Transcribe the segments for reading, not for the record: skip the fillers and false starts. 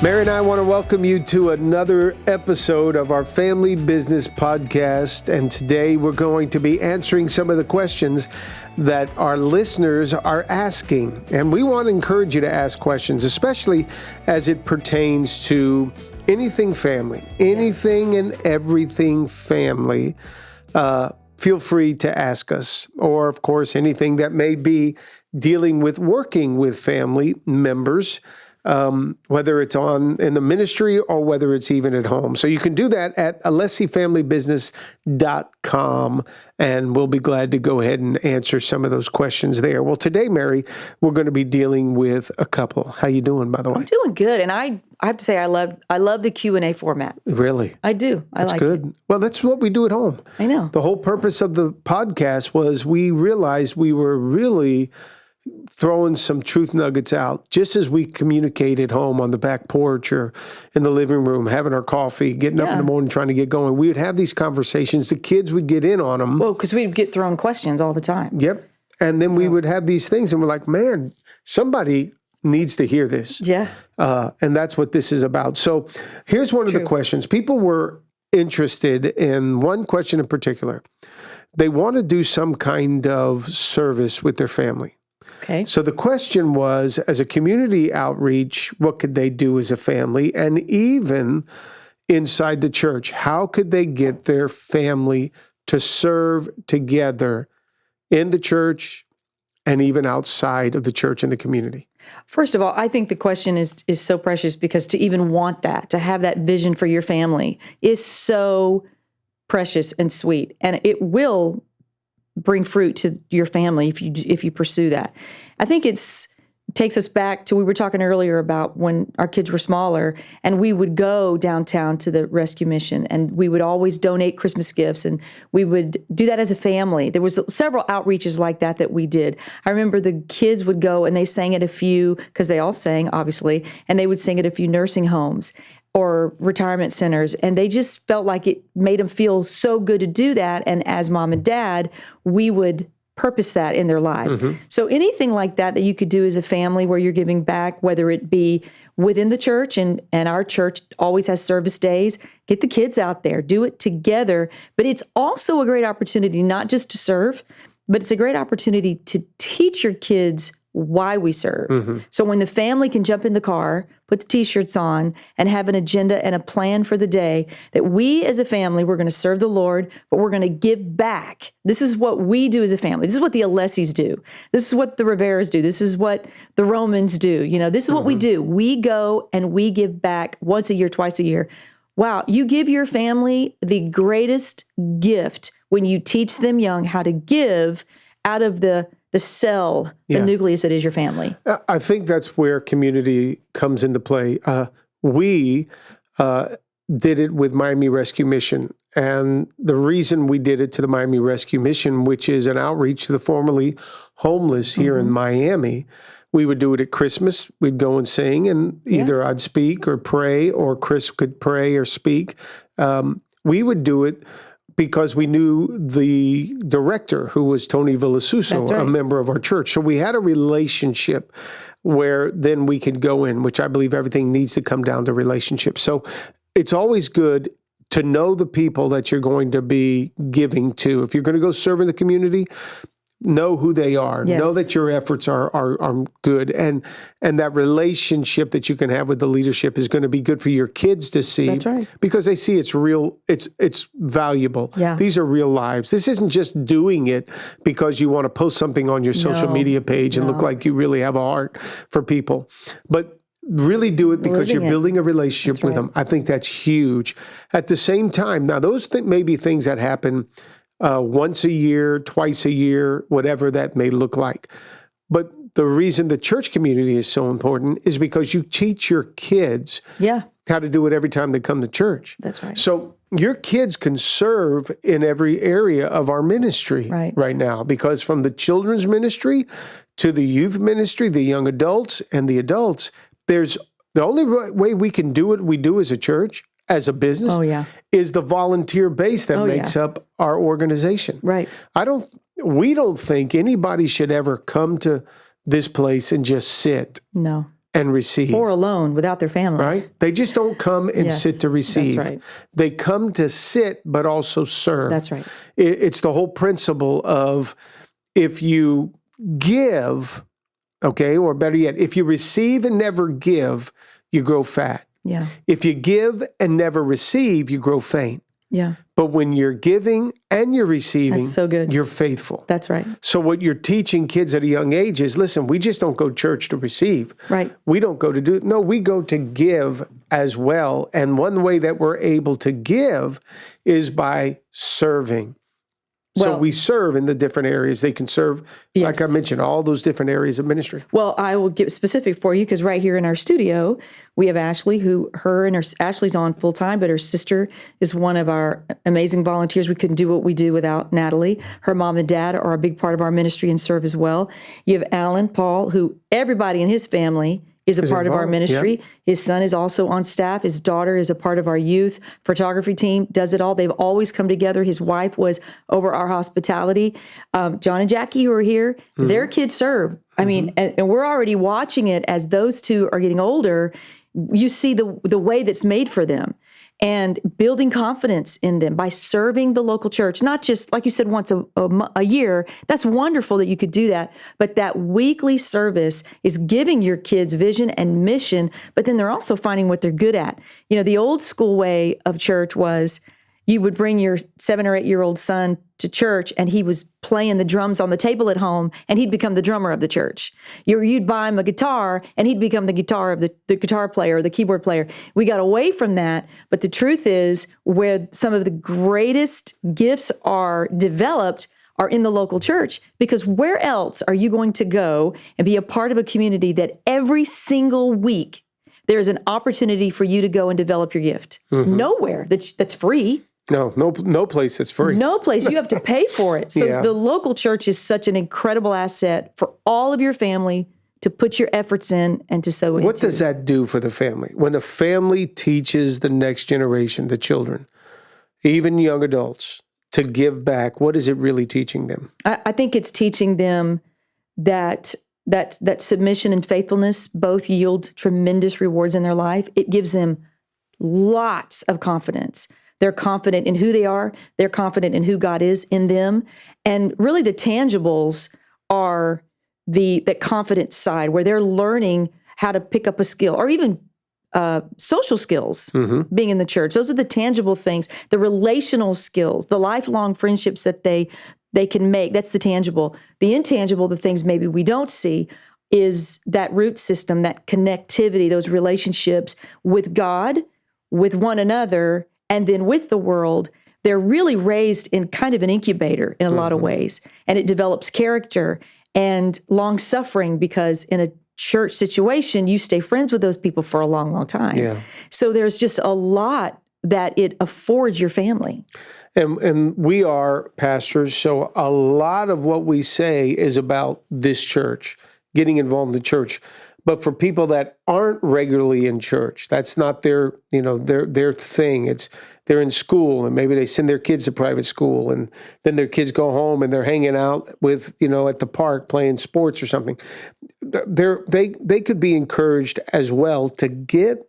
Mary and I want to welcome you to another episode of our Family Business Podcast. And today we're going to be answering some of the questions that our listeners are asking. And we want to encourage you to ask questions, especially as it pertains to anything family, anything and everything family. Feel free to ask us. Or, of course, anything that may be dealing with working with family members. Whether it's in the ministry or whether it's even at home. So you can do that at alessifamilybusiness.com, and we'll be glad to go ahead and answer some of those questions there. Well, today, Mary, we're going to be dealing with a couple. How you doing, by the way? I'm doing good, and I have to say I love the Q&A format. Really? I do. That's good. It. Well, that's what we do at home. I know. The whole purpose of the podcast was we realized we were really throwing some truth nuggets out, just as we communicate at home on the back porch or in the living room, having our coffee, getting up in the morning, trying to get going. We would have these conversations. The kids would get in on them. Well, because we'd get thrown questions all the time. Yep. And then we would have these things, and we're like, man, somebody needs to hear this. Yeah. And that's what this is about. So here's one of the questions. People were interested in one question in particular. They want to do some kind of service with their family. Okay. So the question was, as a community outreach, what could they do as a family? And even inside the church, how could they get their family to serve together in the church and even outside of the church and the community? First of all, I think the question is so precious, because to even want that, to have that vision for your family is so precious and sweet. And it will bring fruit to your family if you pursue that. I think takes us back to, we were talking earlier about when our kids were smaller, and we would go downtown to the rescue mission, and we would always donate Christmas gifts, and we would do that as a family. There was several outreaches like that we did. I remember the kids would go and they sang at a few, because they all sang, obviously, and they would sing at a few nursing homes or retirement centers, and they just felt like it made them feel so good to do that. And as mom and dad, we would purpose that in their lives. Mm-hmm. So anything like that you could do as a family where you're giving back, whether it be within the church, and our church always has service days, get the kids out there, do it together. But it's also a great opportunity not just to serve, but it's a great opportunity to teach your kids why we serve. Mm-hmm. So when the family can jump in the car, put the t-shirts on, and have an agenda and a plan for the day, that we as a family, we're going to serve the Lord, but we're going to give back. This is what we do as a family. This is what the Alessis do. This is what the Riveras do. This is what the Romans do. This is what we do. We go and we give back once a year, twice a year. Wow, you give your family the greatest gift when you teach them young how to give out of the cell, the nucleus that is your family. I think that's where community comes into play. We did it with Miami Rescue Mission. And the reason we did it to the Miami Rescue Mission, which is an outreach to the formerly homeless here in Miami, we would do it at Christmas. We'd go and sing, and either I'd speak or pray, or Chris could pray or speak. We would do it because we knew the director, who was Tony Villasuso, a member of our church. So we had a relationship where then we could go in, which I believe everything needs to come down to relationships. So it's always good to know the people that you're going to be giving to. If you're going to go serve in the community, know who they are. Yes. Know that your efforts are good, and that relationship that you can have with the leadership is going to be good for your kids to see. That's right. Because they see it's real, it's valuable. Yeah. These are real lives. This isn't just doing it because you want to post something on your social media page and look like you really have a heart for people. But really do it because you're building a relationship with them. I think that's huge. At the same time, now those may be things that happen once a year, twice a year, whatever that may look like. But the reason the church community is so important is because you teach your kids how to do it every time they come to church. That's right. So your kids can serve in every area of our ministry right now, because from the children's ministry to the youth ministry, the young adults and the adults, there's the only way we can do what we do as a church, as a business, is the volunteer base that makes up our organization. Right. We don't think anybody should ever come to this place and just sit. No. and receive. Or alone without their family. Right? They just don't come and Yes, sit to receive. that's right. They come to sit, but also serve. That's right. It's the whole principle of if you give, okay, or better yet, if you receive and never give, you grow fat. Yeah. If you give and never receive, you grow faint. Yeah. But when you're giving and you're receiving, That's so good. you're faithful. That's right. So what you're teaching kids at a young age is, listen, we just don't go to church to receive. Right. We don't go to do, no, we go to give as well. And one way that we're able to give is by serving. So Well- we serve in the different areas. They can serve, like I Yes. mentioned, all those different areas of ministry. Well, I will get specific for you because right here in our studio, we have Ashley, Ashley's on full time, but her sister is one of our amazing volunteers. We couldn't do what we do without Natalie. Her mom and dad are a big part of our ministry and serve as well. You have Alan Paul, who everybody in his family is a part of our involved, ministry. yeah. His son is also on staff. His daughter is a part of our youth photography team, does it all. They've always come together. His wife was over our hospitality. John and Jackie, who are here, their kids serve. I mean, and we're already watching it as those two are getting older. You see the way that's made for them and building confidence in them by serving the local church, not just, like you said, once a year. That's wonderful that you could do that. But that weekly service is giving your kids vision and mission, but then they're also finding what they're good at. You know, the old school way of church was you would bring your 7 or 8 year old son to church and he was playing the drums on the table at home and he'd become the drummer of the church. You'd buy him a guitar and he'd become the guitar of the guitar player or the keyboard player. We got away from that, but the truth is where some of the greatest gifts are developed are in the local church, because where else are you going to go and be a part of a community that every single week there's an opportunity for you to go and develop your gift? Nowhere that's free. No place that's free. No place. You have to pay for it. So Yeah. the local church is such an incredible asset for all of your family to put your efforts in and to sow into. What does that do for the family? When a family teaches the next generation, the children, even young adults, to give back, what is it really teaching them? I think it's teaching them that submission and faithfulness both yield tremendous rewards in their life. It gives them lots of confidence. They're confident in who they are. They're confident in who God is in them. And really the tangibles are the confidence side where they're learning how to pick up a skill or even social skills being in the church. Those are the tangible things, the relational skills, the lifelong friendships that they can make. That's the tangible. The intangible, the things maybe we don't see, is that root system, that connectivity, those relationships with God, with one another, and then with the world. They're really raised in kind of an incubator in a lot of ways. And it develops character and long suffering, because in a church situation, you stay friends with those people for a long, long time. Yeah. So there's just a lot that it affords your family. And we are pastors, so a lot of what we say is about this church, getting involved in the church. But for people that aren't regularly in church, that's not their thing. They're in school and maybe they send their kids to private school and then their kids go home and they're hanging out with, at the park playing sports or something. They could be encouraged as well to get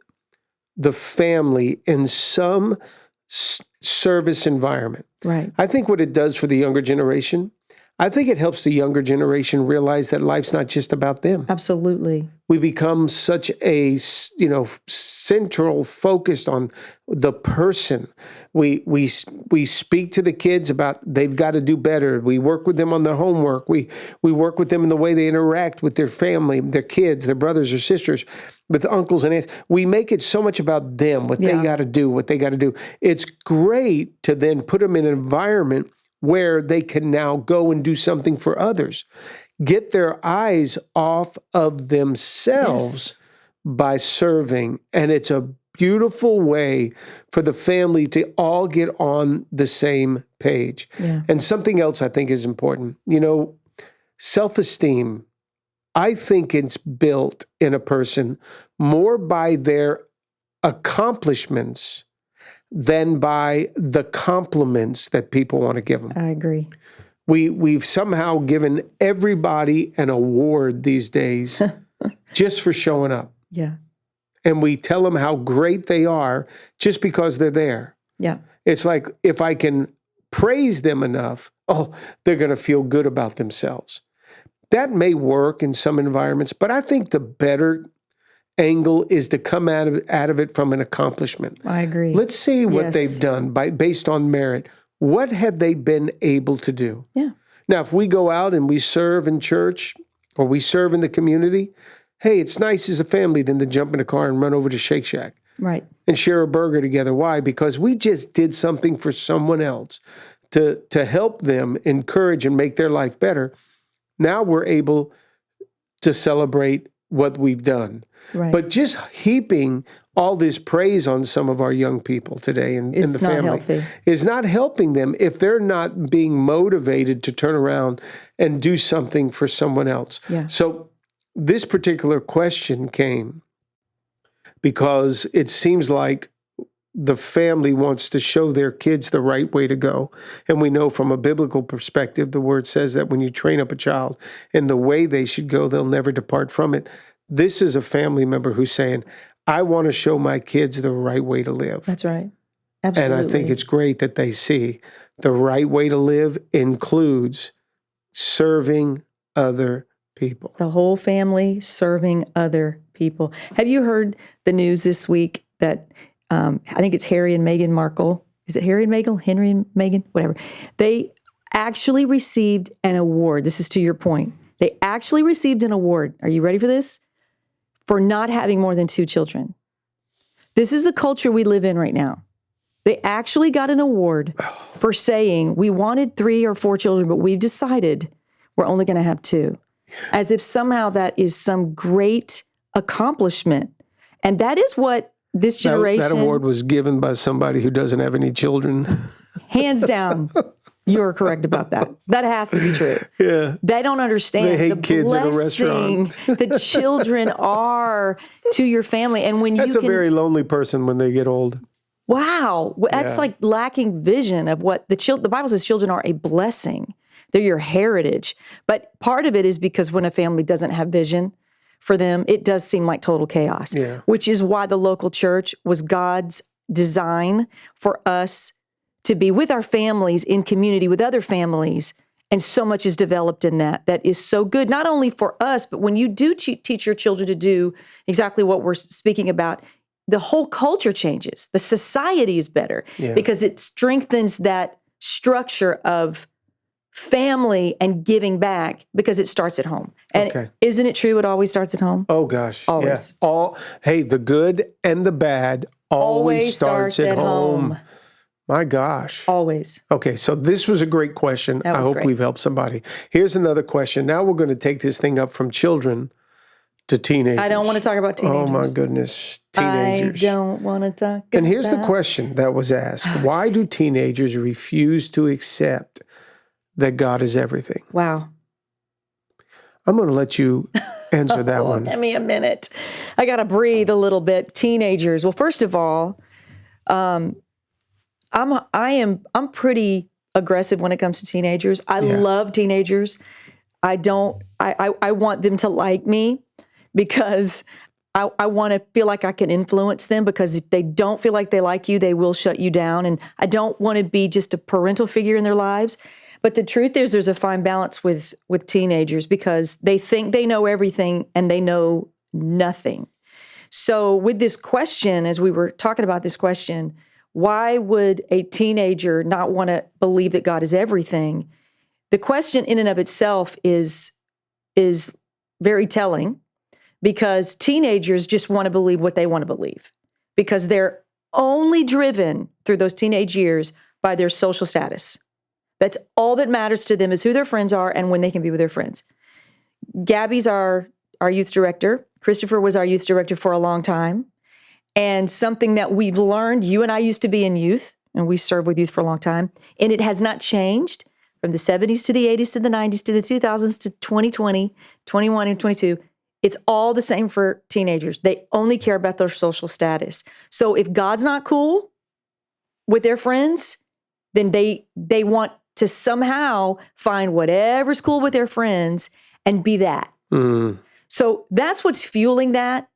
the family in some service environment. Right. I think what it does for the younger generation, I think it helps the younger generation realize that life's not just about them. Absolutely. We become such a, central focused on the person. We speak to the kids about they've got to do better. We work with them on their homework. We work with them in the way they interact with their family, their kids, their brothers or sisters, with uncles and aunts. We make it so much about them, what they got to do, what they got to do. It's great to then put them in an environment where they can now go and do something for others. Get their eyes off of themselves by serving. And it's a beautiful way for the family to all get on the same page. Yeah. And something else I think is important. Self-esteem, I think it's built in a person more by their accomplishments than by the compliments that people want to give them. I agree. We've somehow given everybody an award these days just for showing up. Yeah. And we tell them how great they are just because they're there. Yeah. It's like if I can praise them enough, they're going to feel good about themselves. That may work in some environments, but I think the better angle is to come out of it from an accomplishment. I agree. Let's see what Yes. they've done based on merit. What have they been able to do? Yeah. Now, if we go out and we serve in church or we serve in the community, hey, it's nice as a family then to jump in a car and run over to Shake Shack Right. and share a burger together. Why? Because we just did something for someone else to help them encourage and make their life better. Now we're able to celebrate what we've done. Right. But just heaping all this praise on some of our young people today in the It's not family healthy. is not helping them if they're not being motivated to turn around and do something for someone else. Yeah. So this particular question came because it seems like the family wants to show their kids the right way to go. And we know from a biblical perspective, the word says that when you train up a child in the way they should go, they'll never depart from it. This is a family member who's saying, I want to show my kids the right way to live. That's right. Absolutely. And I think it's great that they see the right way to live includes serving other people. the whole family serving other people. Have you heard the news this week that I think it's Harry and Meghan Markle? Is it Harry and Meghan? Henry and Meghan? Whatever. They actually received an award. This is to your point. They actually received an award. Are you ready for this? For not having more than 2 children. This is the culture we live in right now. They actually got an award for saying, we wanted 3 or 4 children, but we've decided we're only going to have 2. As if somehow that is some great accomplishment. And that is what this generation, That award was given by somebody who doesn't have any children. hands down, you're correct about that. That has to be true. Yeah. They don't understand They hate the kids at a blessing restaurant. that children are to your family. And when That's you a can, very lonely person when they get old. wow, that's Yeah. like lacking vision of what the Bible says children are a blessing. They're your heritage. But part of it is because when a family doesn't have vision for them, it does seem like total chaos, Yeah. which is why the local church was God's design for us to be with our families in community with other families. And so much is developed in that is so good, not only for us, but when you do teach your children to do exactly what we're speaking about, the whole culture changes. The society is better because it strengthens that structure of family and giving back because it starts at home. And Okay. isn't it true it always starts at home? Oh gosh. Always. Yeah. The good and the bad always starts at home. My gosh. Always. Okay, so this was a great question. That I was hope great. we've helped somebody. Here's another question. Now we're going to take this thing up from children to teenagers. I don't want to talk about teenagers. Oh my goodness, teenagers. I don't want to talk And here's the about- question that was asked. Why do teenagers refuse to accept that God is everything? Wow. I'm going to let you answer that Oh, one. give me a minute. I got to breathe a little bit. Teenagers. Well, first of all, I'm pretty aggressive when it comes to teenagers. I love teenagers. I want them to like me because I want to feel like I can influence them, because if they don't feel like they like you, they will shut you down. And I don't want to be just a parental figure in their lives. But the truth is there's a fine balance with teenagers because they think they know everything and they know nothing. So with this question, as we were talking about this question, why would a teenager not want to believe that God is everything? The question in and of itself is very telling, because teenagers just want to believe what they want to believe, because they're only driven through those teenage years by their social status. That's all that matters to them, is who their friends are and when they can be with their friends. Gabby's our youth director. Christopher was our youth director for a long time. And something that we've learned, you and I used to be in youth, and we served with youth for a long time, and it has not changed from the 70s to the 80s to the 90s to the 2000s to 2020, 21, and 22. It's all the same for teenagers. They only care about their social status. So if God's not cool with their friends, then they want to somehow find whatever's cool with their friends and be that. Mm. So that's what's fueling that.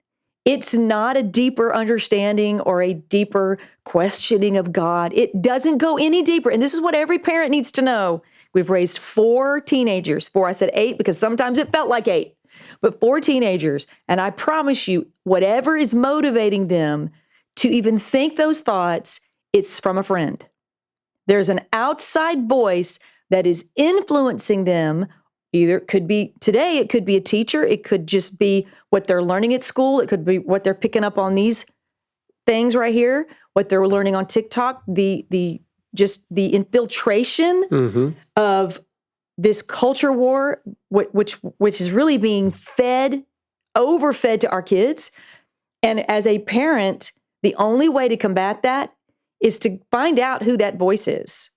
It's not a deeper understanding or a deeper questioning of God. It doesn't go any deeper. And this is what every parent needs to know. We've raised 4 teenagers. 4, I said 8 because sometimes it felt like 8, but 4 teenagers. And I promise you, whatever is motivating them to even think those thoughts, it's from a friend. There's an outside voice that is influencing them. Either it could be today, it could be a teacher, it could just be what they're learning at school, it could be what they're picking up on these things right here, what they're learning on TikTok, the infiltration of this culture war, which is really being overfed to our kids. And as a parent, the only way to combat that is to find out who that voice is.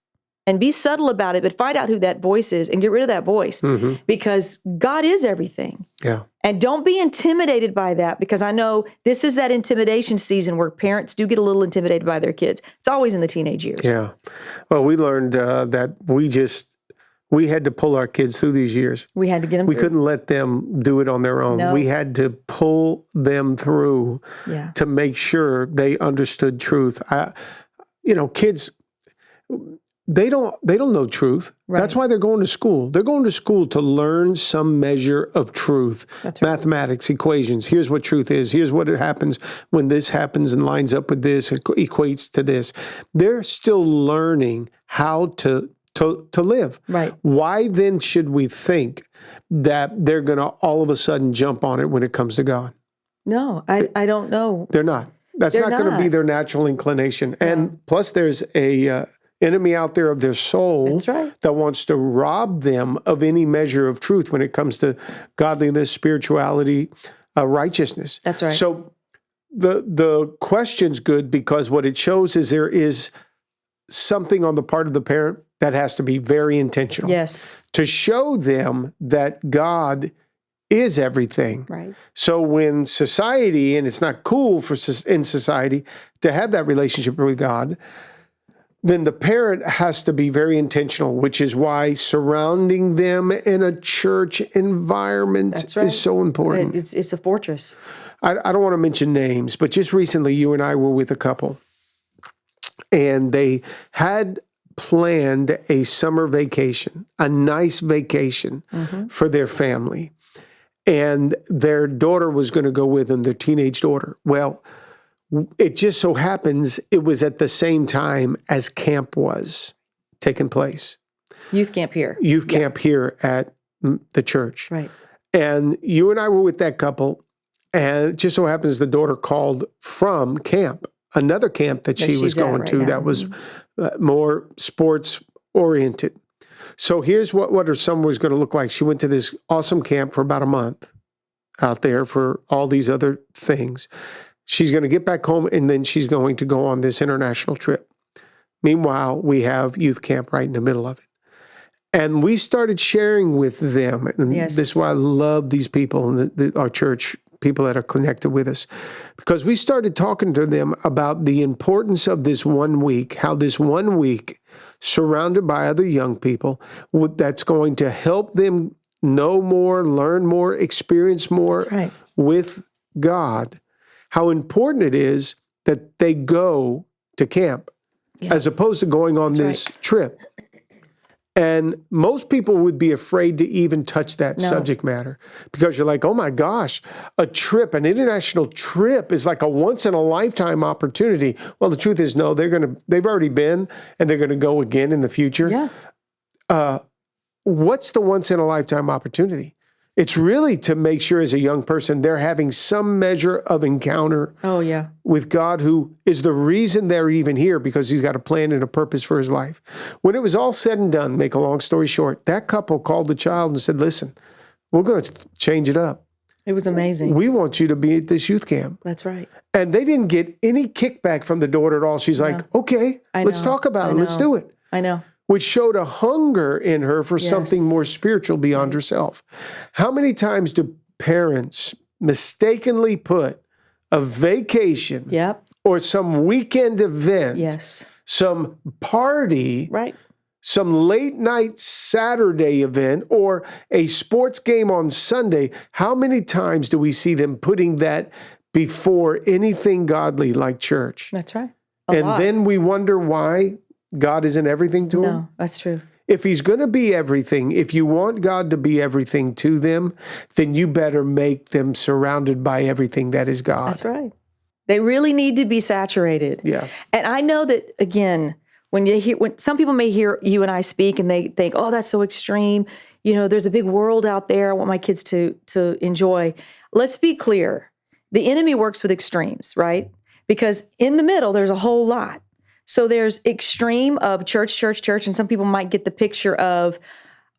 And be subtle about it, but find out who that voice is and get rid of that voice because God is everything. Yeah. And don't be intimidated by that because I know this is that intimidation season where parents do get a little intimidated by their kids. It's always in the teenage years. Yeah. Well, we learned that we had to pull our kids through these years. We had to get them We through. couldn't let them do it on their own. No. We had to pull them through to make sure they understood truth. Kids, they don't know truth. Right. That's why they're going to school. They're going to school to learn some measure of truth. That's right. Mathematics, equations. Here's what truth is. Here's what it happens when this happens and lines up with this, it equates to this. They're still learning how to live. Right. Why then should we think that they're going to all of a sudden jump on it when it comes to God? No, I don't know. They're not. That's They're not going to be not. their natural inclination. And plus there's a enemy out there of their soul That's right. that wants to rob them of any measure of truth when it comes to godliness, spirituality, righteousness. That's right. So the question's good because what it shows is there is something on the part of the parent that has to be very intentional. Yes. To show them that God is everything. Right. So when society, and it's not cool in society to have that relationship with God, then the parent has to be very intentional, which is why surrounding them in a church environment That's right. is so important. It's a fortress. I don't want to mention names, but just recently you and I were with a couple, and they had planned a summer vacation, a nice vacation for their family. And their daughter was going to go with them, their teenage daughter. Well, it just so happens it was at the same time as camp was taking place. Youth camp here. Youth camp here at the church. Right. And you and I were with that couple, and it just so happens the daughter called from camp, another camp that she was she's at going right to now. that was more sports oriented. So here's what her summer was going to look like. She went to this awesome camp for about a month out there for all these other things. She's going to get back home, and then she's going to go on this international trip. Meanwhile, we have youth camp right in the middle of it. And we started sharing with them, and Yes. this is why I love these people and our church, people that are connected with us, because we started talking to them about the importance of this 1 week, how this 1 week, surrounded by other young people, that's going to help them know more, learn more, experience more That's right. with God, how important it is that they go to camp as opposed to going on this trip. And most people would be afraid to even touch that subject matter because you're like, oh my gosh, a trip, an international trip is like a once in a lifetime opportunity. Well, the truth is, no, they've already been and they're going to go again in the future. Yeah. What's the once in a lifetime opportunity? It's really to make sure as a young person, they're having some measure of encounter Oh, yeah. with God, who is the reason they're even here, because he's got a plan and a purpose for his life. When it was all said and done, make a long story short, that couple called the child and said, listen, we're going to change it up. It was amazing. We want you to be at this youth camp. That's right. And they didn't get any kickback from the daughter at all. She's like, okay, let's talk about it. Let's do it. I know. Which showed a hunger in her for something more spiritual beyond herself. How many times do parents mistakenly put a vacation Yep. or some weekend event, Yes. some party Right. some late night Saturday event or a sports game on Sunday, how many times do we see them putting that before anything godly like church? That's right. And then we wonder why God isn't everything to them. No, that's true. If he's going to be everything, if you want God to be everything to them, then you better make them surrounded by everything that is God. That's right. They really need to be saturated. Yeah. And I know that, again, when some people may hear you and I speak and they think, oh, that's so extreme. You know, there's a big world out there. I want my kids to enjoy. Let's be clear. The enemy works with extremes, right? Because in the middle, there's a whole lot. So there's extreme of church, and some people might get the picture of,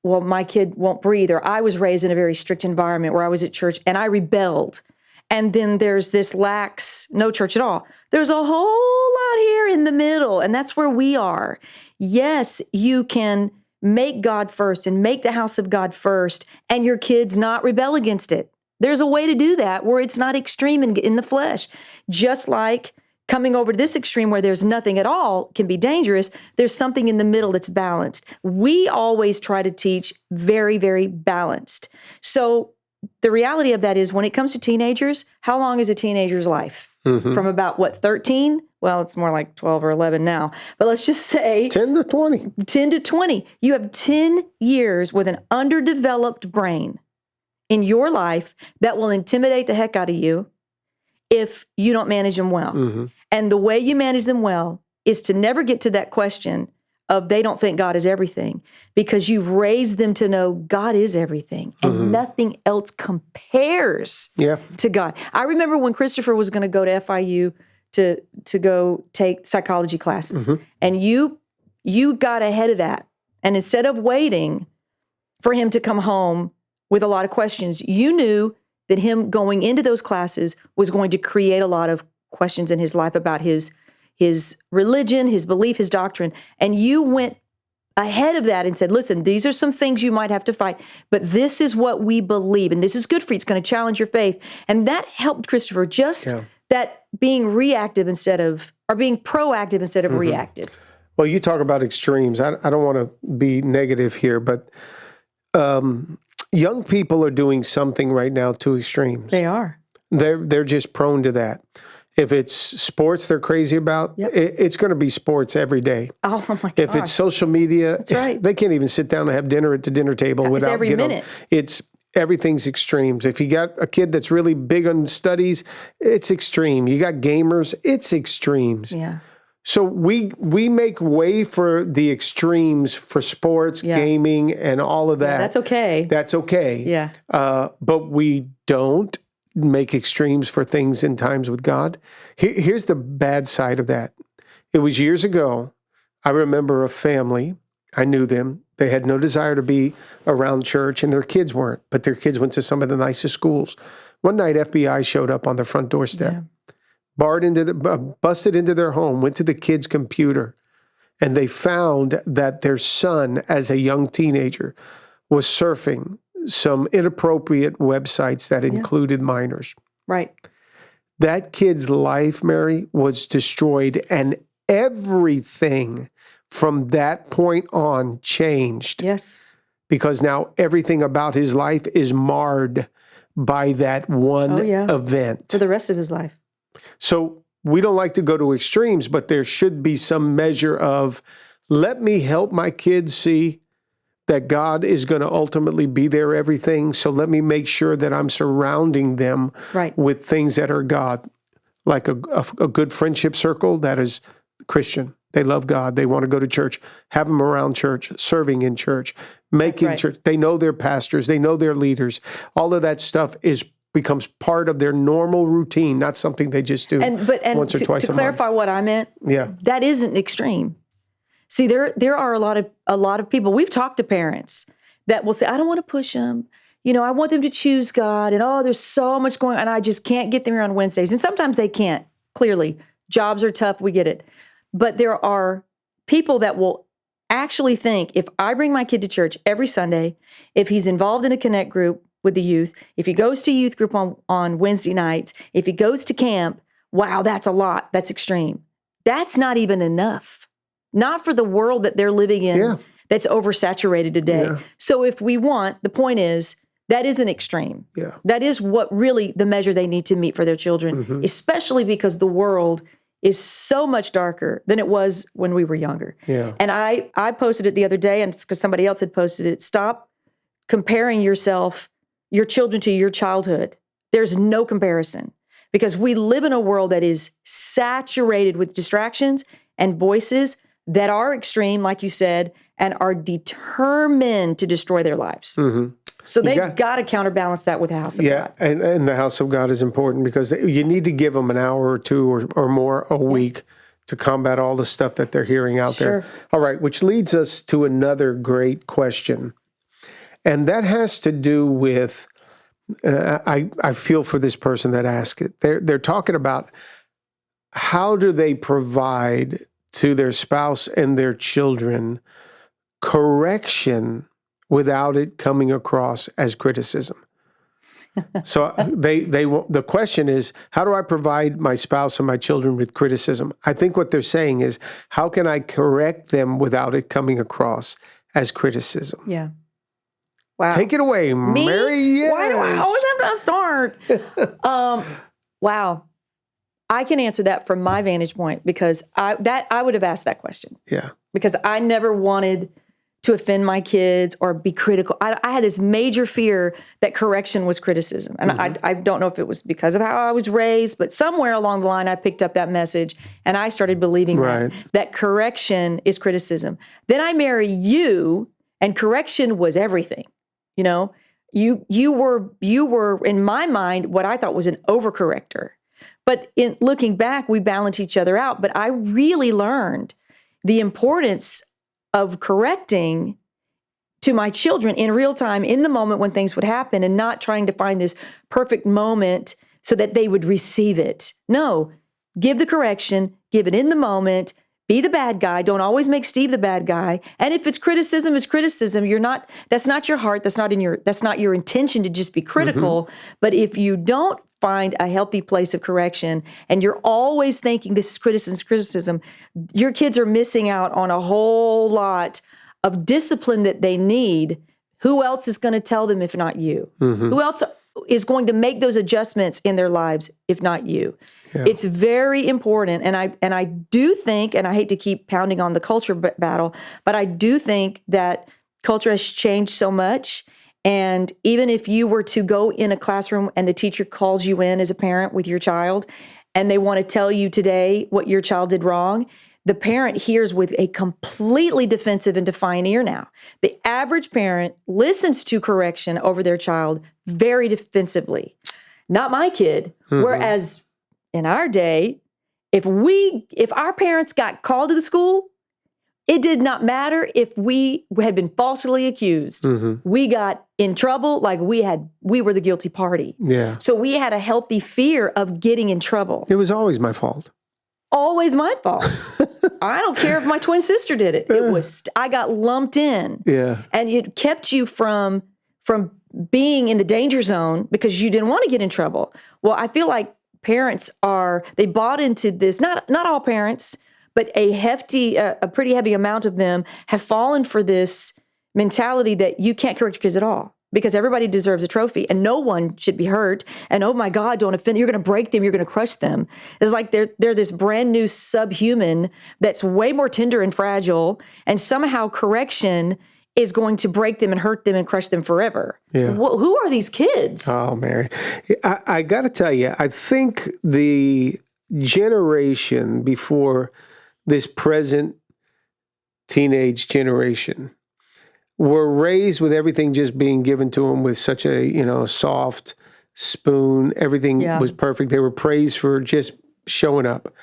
well, my kid won't breathe, or I was raised in a very strict environment where I was at church and I rebelled. And then there's this lax, no church at all. There's a whole lot here in the middle, and that's where we are. Yes, you can make God first and make the house of God first, and your kids not rebel against it. There's a way to do that where it's not extreme in the flesh. Just like coming over to this extreme where there's nothing at all can be dangerous, there's something in the middle that's balanced. We always try to teach very, very balanced. So the reality of that is when it comes to teenagers, how long is a teenager's life? Mm-hmm. From about, 13? Well, it's more like 12 or 11 now. But let's just say 10 to 20. 10 to 20. You have 10 years with an underdeveloped brain in your life that will intimidate the heck out of you if you don't manage them well. Mm-hmm. And the way you manage them well is to never get to that question of they don't think God is everything, because you've raised them to know God is everything and nothing else compares to God. I remember when Christopher was going to go to FIU to go take psychology classes, and you got ahead of that. And instead of waiting for him to come home with a lot of questions, you knew that him going into those classes was going to create a lot of questions in his life about his religion, his belief, his doctrine. And you went ahead of that and said, listen, these are some things you might have to fight, but this is what we believe, and this is good for you. It's going to challenge your faith. And that helped Christopher, that being reactive or being proactive instead of reactive. Well, you talk about extremes. I don't want to be negative here, but young people are doing something right now to extremes. They are. They're just prone to that. If it's sports they're crazy about, it's going to be sports every day. Oh my God. If it's social media, that's right. They can't even sit down and have dinner at the dinner table without every minute. Everything's extremes. If you got a kid that's really big on studies, it's extreme. You got gamers, it's extremes. Yeah. So we make way for the extremes for sports, gaming, and all of that. Yeah, that's okay. That's okay. Yeah. But we don't make extremes for things in times with God. Here's the bad side of that. It was years ago. I remember a family. I knew them. They had no desire to be around church, and their kids weren't, but their kids went to some of the nicest schools. One night, FBI showed up on their front doorstep, busted into their home, went to the kids' computer, and they found that their son, as a young teenager, was surfing some inappropriate websites that included minors. Right. That kid's life, Mary, was destroyed, and everything from that point on changed. Yes. Because now everything about his life is marred by that one event. For the rest of his life. So we don't like to go to extremes, but there should be some measure of, let me help my kids see that God is going to ultimately be their everything. So let me make sure that I'm surrounding them with things that are God, like a good friendship circle that is Christian. They love God. They want to go to church. Have them around church, serving in church, making church. They know their pastors. They know their leaders. All of that stuff becomes part of their normal routine, not something they just do once or twice a month. To clarify what I meant, that isn't extreme. See, there are a lot of people. We've talked to parents that will say, I don't want to push them. You know, I want them to choose God, and there's so much going on, and I just can't get them here on Wednesdays. And sometimes they can't, clearly. Jobs are tough, we get it. But there are people that will actually think, if I bring my kid to church every Sunday, if he's involved in a connect group with the youth, if he goes to youth group on Wednesday nights, if he goes to camp, wow, that's a lot. That's extreme. That's not even enough. Not for the world that they're living in that's oversaturated today. Yeah. So if we want, the point is, that is an extreme. Yeah. That is what really the measure they need to meet for their children, Mm-hmm. especially because the world is so much darker than it was when we were younger. Yeah. And I posted it the other day, and it's because somebody else had posted it. Stop comparing your children to your childhood. There's no comparison because we live in a world that is saturated with distractions and voices that are extreme, like you said, and are determined to destroy their lives. Mm-hmm. So they've got to counterbalance that with the house of God. And the house of God is important because you need to give them an hour or two or more a week to combat all the stuff that they're hearing out there. All right, which leads us to another great question. And that has to do with, I feel for this person that asked it. They're talking about how do they provide to their spouse and their children correction without it coming across as criticism. So the question is, how do I provide my spouse and my children with criticism? I think what they're saying is, how can I correct them without it coming across as criticism? Yeah. Wow. Take it away, Me? Mary. Yes. Why do I always have to start? Wow. I can answer that from my vantage point because I would have asked that question Yeah. because I never wanted to offend my kids or be critical. I had this major fear that correction was criticism. And I don't know if it was because of how I was raised, but somewhere along the line, I picked up that message and I started believing that correction is criticism. Then I marry you and correction was everything. You know, you were in my mind, what I thought was an overcorrector. But in looking back, we balance each other out. But I really learned the importance of correcting to my children in real time, in the moment when things would happen, and not trying to find this perfect moment so that they would receive it. No, give the correction, give it in the moment, be the bad guy. Don't always make Steve the bad guy. And if it's criticism, it's criticism. That's not your heart. That's not your intention to just be critical. But if you don't find a healthy place of correction and you're always thinking this is criticism, your kids are missing out on a whole lot of discipline that they need. Who else is going to tell them if not you? Who else is going to make those adjustments in their lives if not you? Yeah. It's very important. And I do think, and I hate to keep pounding on the culture battle, but I do think that culture has changed so much. And even if you were to go in a classroom and the teacher calls you in as a parent with your child and they want to tell you today what your child did wrong, the parent hears with a completely defensive and defiant ear now. The average parent listens to correction over their child very defensively. Not my kid. Whereas in our day, if our parents got called to the school, it did not matter if we had been falsely accused. We got in trouble like we were the guilty party. Yeah. So we had a healthy fear of getting in trouble. It was always my fault. Always my fault. I don't care if my twin sister did it. I got lumped in. Yeah. And it kept you from being in the danger zone because you didn't want to get in trouble. Well, I feel like parents they bought into this, not all parents, but a pretty heavy amount of them have fallen for this mentality that you can't correct your kids at all because everybody deserves a trophy and no one should be hurt. And oh my God, don't offend them. You're going to break them. You're going to crush them. It's like they're this brand new subhuman that's way more tender and fragile. And somehow correction is going to break them and hurt them and crush them forever. Yeah. Who are these kids? Oh, Mary. I got to tell you, I think the generation before this present teenage generation were raised with everything just being given to them with such a, soft spoon. Everything was perfect. They were praised for just showing up.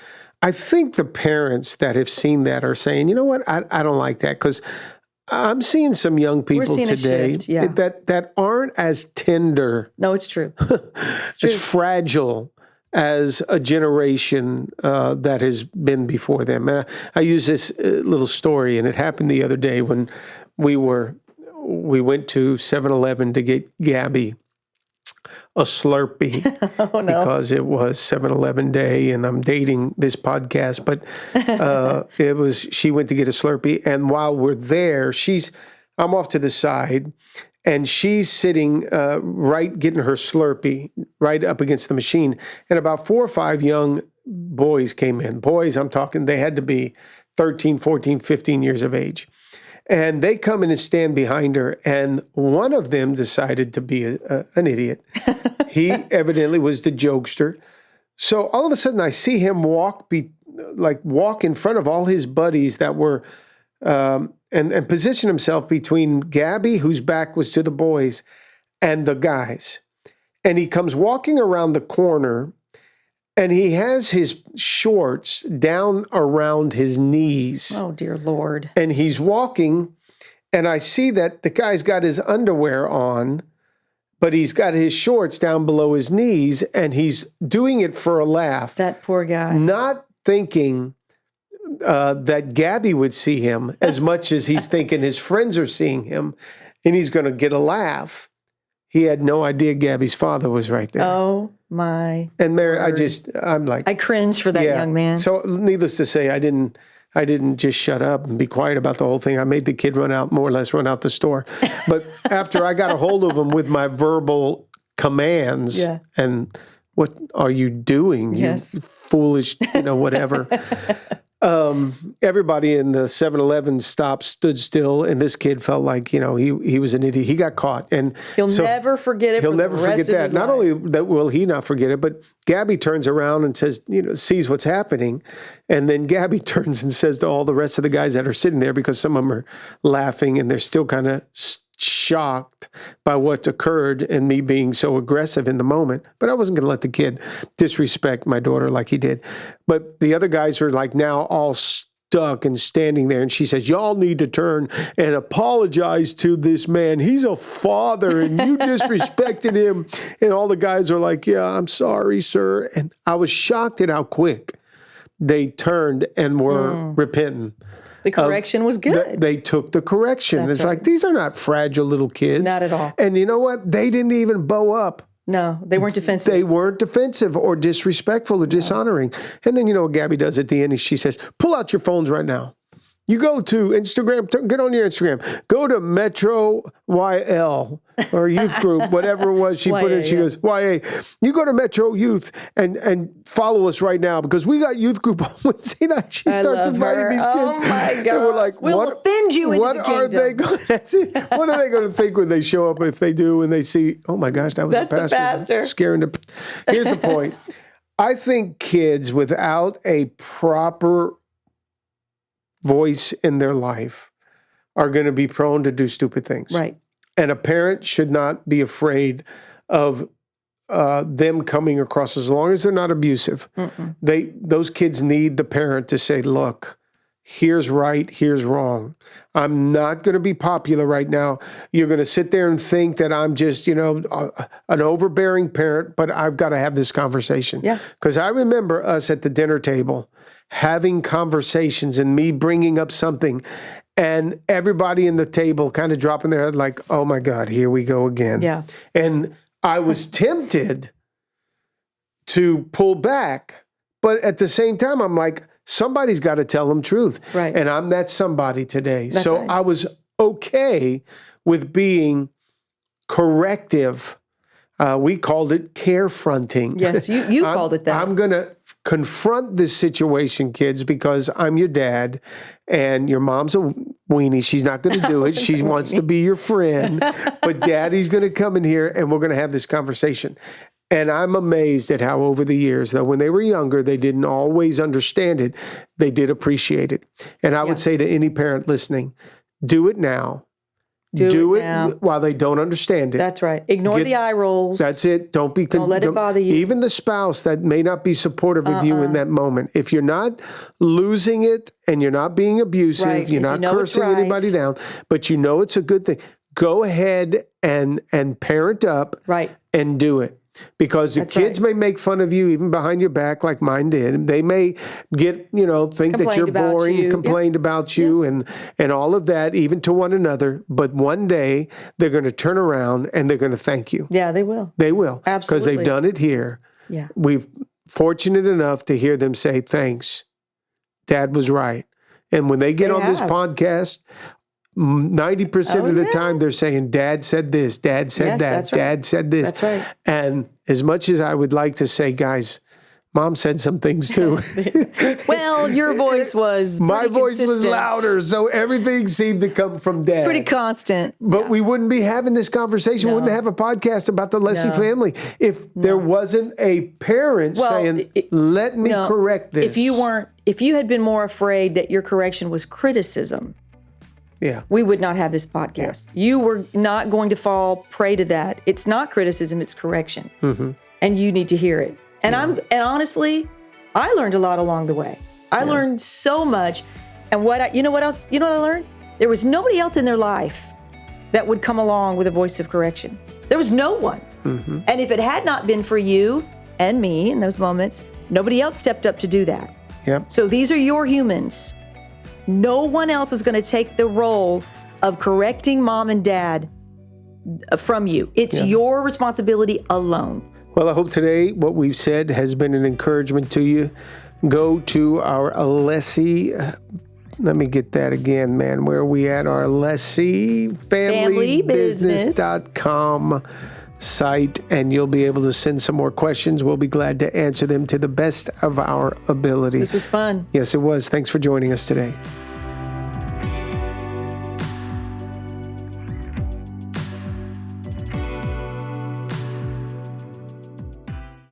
I think the parents that have seen that are saying, you know what, I don't like that because I'm seeing some young people today that aren't as tender. No, it's true. It's true. As fragile as a generation that has been before them. And I use this little story, and it happened the other day when we went to 7-Eleven to get Gabby a Slurpee Oh no. because it was 7-Eleven day, and I'm dating this podcast, but she went to get a Slurpee, and while we're there, I'm off to the side, and she's sitting getting her Slurpee right up against the machine, and about 4 or 5 young boys came in. Boys, I'm talking, they had to be 13, 14, 15 years of age. And they come in and stand behind her, and one of them decided to be an idiot. He evidently was the jokester. So all of a sudden, I see him walk in front of all his buddies that were, and position himself between Gabby, whose back was to the boys, and the guys. And he comes walking around the corner, and he has his shorts down around his knees. Oh, dear Lord. And he's walking, and I see that the guy's got his underwear on, but he's got his shorts down below his knees, and he's doing it for a laugh. That poor guy. Not thinking that Gabby would see him as much as he's thinking his friends are seeing him, and he's going to get a laugh. He had no idea Gabby's father was right there. Oh, my. And Mary, I'm like, I cringe for that young man. So needless to say, I didn't just shut up and be quiet about the whole thing. I made the kid more or less run out the store. But after I got a hold of him with my verbal commands, and what are you doing? Yes. You foolish, whatever. Everybody in the 7-Eleven stood still, and this kid felt like, he was an idiot. He got caught. And he'll never forget it. He'll never forget that. Not only that will he not forget it, but Gabby turns around and says, sees what's happening. And then Gabby turns and says to all the rest of the guys that are sitting there, because some of them are laughing and they're still kind of shocked by what occurred and me being so aggressive in the moment. But I wasn't going to let the kid disrespect my daughter like he did. But the other guys are like now all stuck and standing there. And she says, y'all need to turn and apologize to this man. He's a father and you disrespected him. And all the guys are like, yeah, I'm sorry, sir. And I was shocked at how quick they turned and were repentant. The correction was good. They took the correction. It's like, these are not fragile little kids. Not at all. And you know what? They didn't even bow up. No, they weren't defensive. They weren't defensive or disrespectful or dishonoring. And then, what Gabby does at the end is she says, pull out your phones right now. You go to Instagram, get on your Instagram, go to Metro YL or Youth Group, whatever it was she put in. She goes, YA. You go to Metro Youth and follow us right now because we got Youth Group on Wednesday night. She starts inviting these kids. Oh my God. And we're like, we'll offend you into the kingdom. They going? That's it. What are they going to think when they show up? If they do, when they see, oh my gosh, that was the pastor. Scaring the. Here's the point. I think kids without a proper voice in their life are going to be prone to do stupid things. Right. And a parent should not be afraid of them coming across, as long as they're not abusive. Those kids need the parent to say, look, here's right, here's wrong. I'm not going to be popular right now. You're going to sit there and think that I'm just, an overbearing parent, but I've got to have this conversation. Yeah. Because I remember us at the dinner table having conversations and me bringing up something and everybody in the table kind of dropping their head like, oh my God, here we go again. Yeah. And I was tempted to pull back, but at the same time, I'm like, somebody's got to tell them truth. Right. And I'm that somebody today. That's so right. I was okay with being corrective. We called it carefronting. Yes, you called it that. I'm going to confront this situation, kids, because I'm your dad and your mom's a weenie. She's not going to do it. She wants to be your friend. But daddy's going to come in here and we're going to have this conversation. And I'm amazed at how over the years, though, when they were younger, they didn't always understand it. They did appreciate it. And I would say to any parent listening, do it now. Do it now. While they don't understand it. That's right. Ignore the eye rolls. That's it. Don't let it bother you. Even the spouse that may not be supportive of you in that moment. If you're not losing it and you're not being abusive, Right. you're not cursing anybody down, but it's a good thing, go ahead and parent up Right. and do it. Because the That's kids right. may make fun of you even behind your back like mine did. They may get, think that you're Complained about boring, you. complained about you and all of that, even to one another. But one day they're going to turn around and they're going to thank you. Yeah, they will. They will. Because Absolutely. they've done it here. Yeah. We've fortunate enough to hear them say, thanks. Dad was right. And when they get They on this have. podcast, 90% of the yeah. time they're saying, Dad said this, Dad said Yes, that, that's right. Dad said this. That's right. And as much as I would like to say, guys, Mom said some things too. Well, your voice was My pretty voice was consistent. louder, so everything seemed to come from Dad. Pretty constant. But we wouldn't be having this conversation. We wouldn't have a podcast about the Leslie family if there wasn't a parent saying, let me correct this. If you had been more afraid that your correction was criticism, Yeah. we would not have this podcast. You were not going to fall prey to that. It's not criticism, it's correction. Mm-hmm. And you need to hear it. And honestly, I learned a lot along the way. I learned so much. And you know what else? You know what I learned? There was nobody else in their life that would come along with a voice of correction. There was no one. Mm-hmm. And if it had not been for you and me in those moments, nobody else stepped up to do that. Yep. So these are your humans. No one else is going to take the role of correcting mom and dad from you. It's your responsibility alone. Well, I hope today what we've said has been an encouragement to you. Go to our Alessi, let me get that again, man. Where are we at? Our Alessi FamilyBusiness.com site, and you'll be able to send some more questions. We'll be glad to answer them to the best of our ability. This was fun. Yes, it was. Thanks for joining us today.